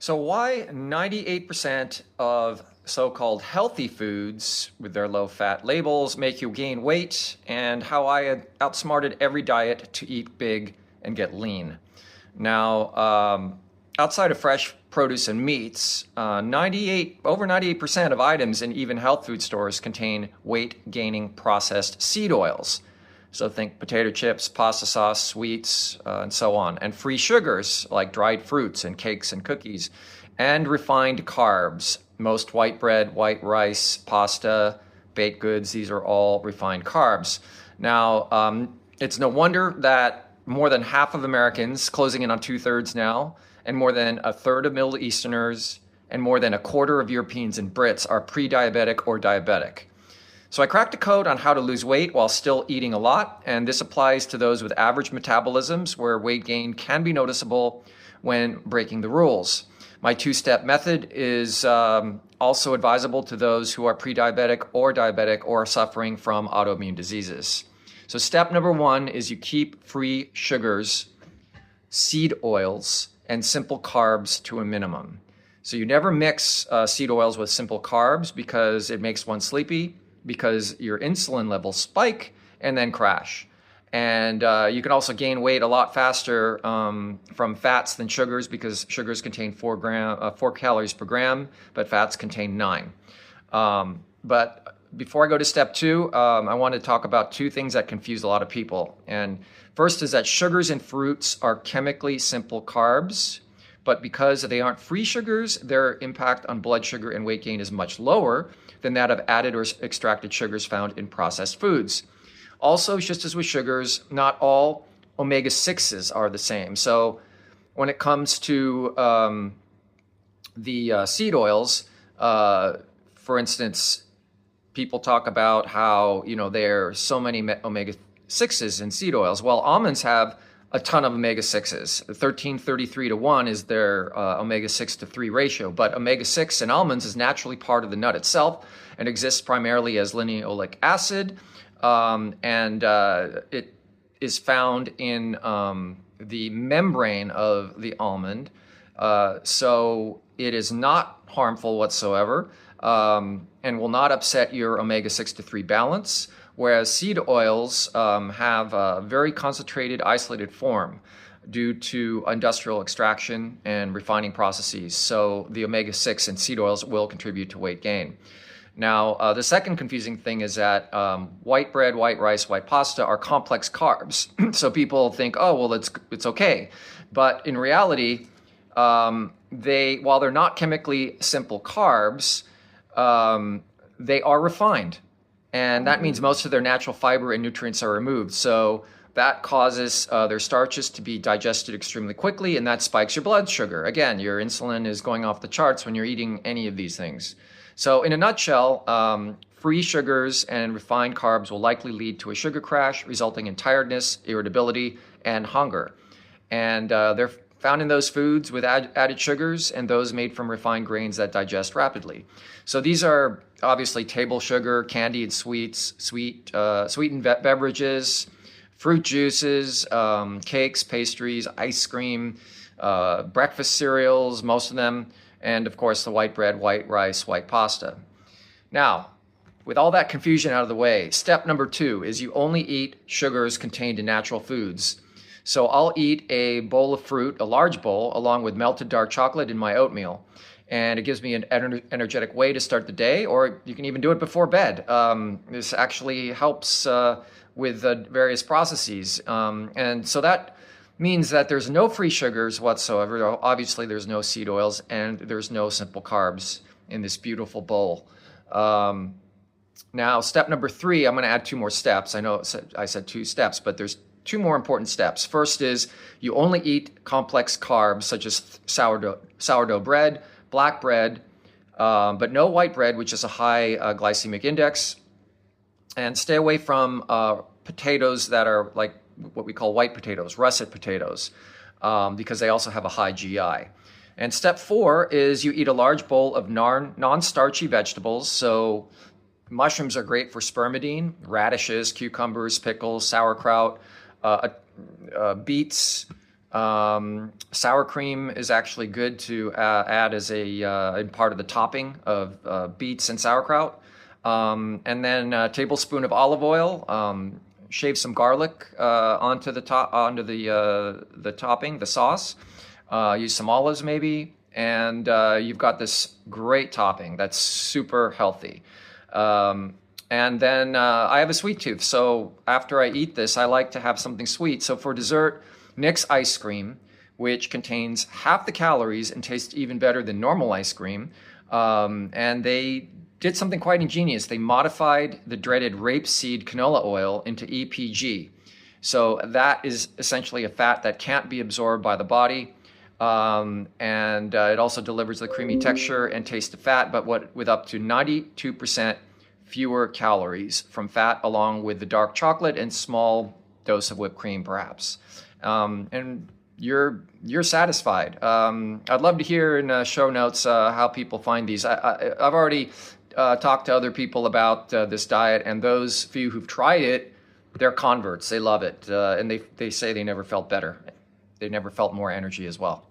So why 98% of so-called healthy foods with their low-fat labels make you gain weight, and how I outsmarted every diet to eat big and get lean. Now, outside of fresh produce and meats, over 98% of items in even health food stores contain weight-gaining processed seed oils. So think potato chips, pasta sauce, sweets, and so on. And free sugars like dried fruits and cakes and cookies. And refined carbs. Most white bread, white rice, pasta, baked goods, these are all refined carbs. Now, it's no wonder that more than half of Americans, closing in on 2/3 now, and more than a third of Middle Easterners, and more than a quarter of Europeans and Brits are pre-diabetic or diabetic. So I cracked a code on how to lose weight while still eating a lot, and this applies to those with average metabolisms where weight gain can be noticeable when breaking the rules. My two-step method is also advisable to those who are pre-diabetic or diabetic or suffering from autoimmune diseases. So step number one is you keep free sugars, seed oils, and simple carbs to a minimum. So you never mix seed oils with simple carbs because it makes one sleepy, because your insulin levels spike and then crash. And you can also gain weight a lot faster from fats than sugars because sugars contain 4 calories per gram, but fats contain 9. But before I go to step two, I want to talk about two things that confuse a lot of people. And first is that sugars in fruits are chemically simple carbs, but because they aren't free sugars, their impact on blood sugar and weight gain is much lower than that of added or extracted sugars found in processed foods. Also, just as with sugars, not all omega-6s are the same. So when it comes to the seed oils, for instance, people talk about how, there are so many omega-6s in seed oils. Well, almonds have a ton of omega-6s. 1333 to 1 is their omega-6 to 3 ratio, but omega-6 in almonds is naturally part of the nut itself and exists primarily as linoleic acid, and it is found in the membrane of the almond, so it is not harmful whatsoever and will not upset your omega-6 to 3 balance. Whereas seed oils have a very concentrated, isolated form due to industrial extraction and refining processes. So the omega-6 in seed oils will contribute to weight gain. Now, the second confusing thing is that white bread, white rice, white pasta are complex carbs. So people think, oh, well, it's okay. But in reality, while they're not chemically simple carbs, they are refined. And that means most of their natural fiber and nutrients are removed. So that causes their starches to be digested extremely quickly, and that spikes your blood sugar. Again, your insulin is going off the charts when you're eating any of these things. So in a nutshell, free sugars and refined carbs will likely lead to a sugar crash, resulting in tiredness, irritability, and hunger. And they're found in those foods with added sugars and those made from refined grains that digest rapidly. So these are obviously table sugar, candied sweets, sweetened beverages, fruit juices, cakes, pastries, ice cream, breakfast cereals, most of them, and of course the white bread, white rice, white pasta. Now, with all that confusion out of the way, step number two is you only eat sugars contained in natural foods. So I'll eat a bowl of fruit, a large bowl, along with melted dark chocolate in my oatmeal. And it gives me an energetic way to start the day, or you can even do it before bed. This actually helps with various processes. And so that means that there's no free sugars whatsoever. Obviously, there's no seed oils, and there's no simple carbs in this beautiful bowl. Now, step number three, I'm going to add 2 more steps. I know I said 2 steps, but there's 2 more important steps. First is you only eat complex carbs such as sourdough bread, black bread, but no white bread, which is a high glycemic index. And stay away from potatoes that are like what we call white potatoes, russet potatoes, because they also have a high GI. And step 4 is you eat a large bowl of non-starchy vegetables. So mushrooms are great for spermidine, radishes, cucumbers, pickles, sauerkraut, beets, Sour cream is actually good to add as a part of the topping of beets and sauerkraut. And then a tablespoon of olive oil. Shave some garlic onto the top, onto the topping, the sauce. Use some olives maybe, and you've got this great topping that's super healthy. And then I have a sweet tooth, so after I eat this, I like to have something sweet. So for dessert, Nick's ice cream, which contains half the calories and tastes even better than normal ice cream. And they did something quite ingenious. They modified the dreaded rapeseed canola oil into EPG. So that is essentially a fat that can't be absorbed by the body. And it also delivers the creamy texture and taste of fat, but with up to 92% fewer calories from fat, along with the dark chocolate and small dose of whipped cream, perhaps. And you're satisfied. I'd love to hear in show notes how people find these. I've already talked to other people about this diet, and those few who've tried it, they're converts. They love it, and they say they never felt better. They never felt more energy as well.